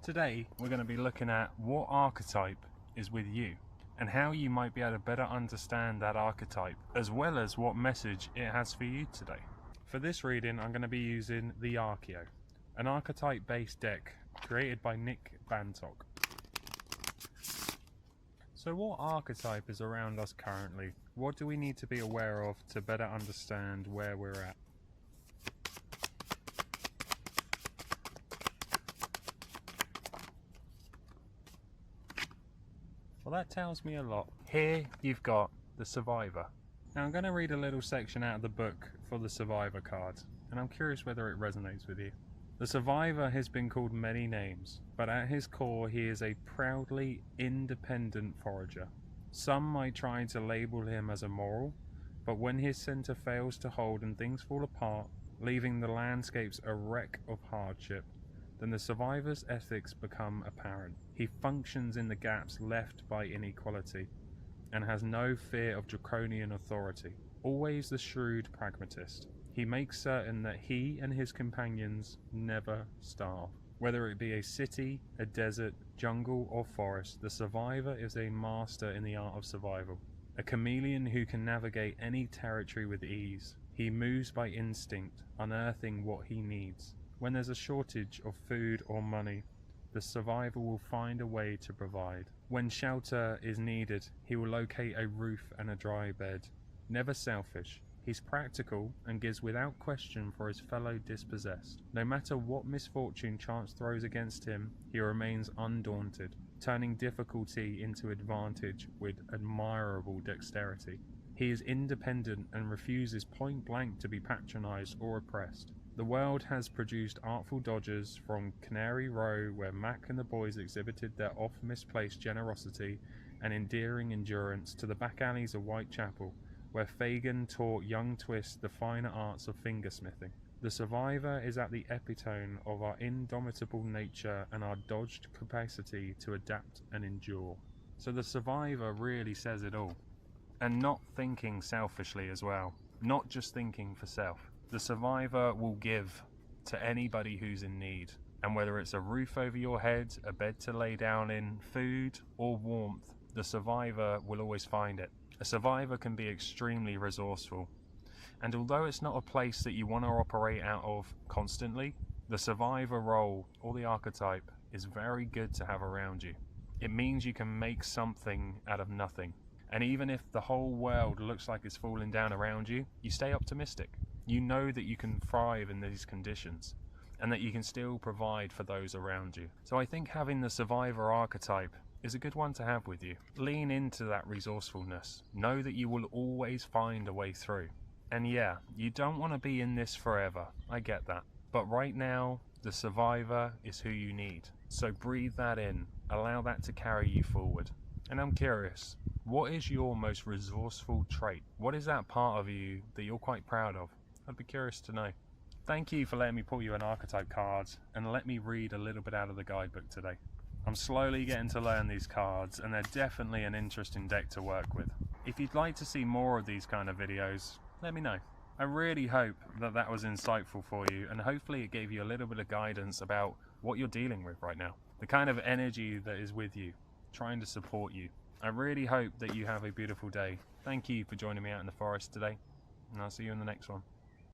Today we're going to be looking at what archetype is with you and how you might be able to better understand that archetype, as well as what message it has for you today. For this reading I'm going to be using the Archeo, an archetype based deck created by Nick Bantock. So what archetype is around us currently? What do we need to be aware of to better understand where we're at? Well, that tells me a lot. Here you've got the Survivor. Now I'm going to read a little section out of the book for the Survivor card, and I'm curious whether it resonates with you. The Survivor has been called many names, but at his core he is a proudly independent forager. Some might try to label him as immoral, but when his center fails to hold and things fall apart, leaving the landscapes a wreck of hardship, then the survivor's ethics become apparent. He functions in the gaps left by inequality and has no fear of draconian authority. Always the shrewd pragmatist, he makes certain that he and his companions never starve. Whether it be a city, a desert, jungle or forest, the survivor is a master in the art of survival. A chameleon who can navigate any territory with ease. He moves by instinct, unearthing what he needs. When there's a shortage of food or money, the survivor will find a way to provide. When shelter is needed, he will locate a roof and a dry bed. Never selfish, he's practical and gives without question for his fellow dispossessed. No matter what misfortune chance throws against him, he remains undaunted, turning difficulty into advantage with admirable dexterity. He is independent and refuses point blank to be patronized or oppressed. The world has produced artful dodgers from Canary Row, where Mac and the boys exhibited their oft-misplaced generosity and endearing endurance, to the back alleys of Whitechapel, where Fagin taught young Twist the finer arts of fingersmithing. The survivor is at the epitome of our indomitable nature and our dodged capacity to adapt and endure. So the survivor really says it all. And not thinking selfishly as well, not just thinking for self. The survivor will give to anybody who's in need, and whether it's a roof over your head, a bed to lay down in, food or warmth, the survivor will always find it. A survivor can be extremely resourceful, and although it's not a place that you want to operate out of constantly, the survivor role, or the archetype, is very good to have around you. It means you can make something out of nothing, and even if the whole world looks like it's falling down around you, you stay optimistic. You know that you can thrive in these conditions and that you can still provide for those around you. So I think having the survivor archetype is a good one to have with you. Lean into that resourcefulness. Know that you will always find a way through. And yeah, you don't want to be in this forever. I get that. But right now, the survivor is who you need. So breathe that in. Allow that to carry you forward. And I'm curious, what is your most resourceful trait? What is that part of you that you're quite proud of? I'd be curious to know. Thank you for letting me pull you an archetype card and let me read a little bit out of the guidebook today. I'm slowly getting to learn these cards, and they're definitely an interesting deck to work with. If you'd like to see more of these kind of videos, let me know. I really hope that that was insightful for you, and hopefully it gave you a little bit of guidance about what you're dealing with right now. The kind of energy that is with you, trying to support you. I really hope that you have a beautiful day. Thank you for joining me out in the forest today, and I'll see you in the next one.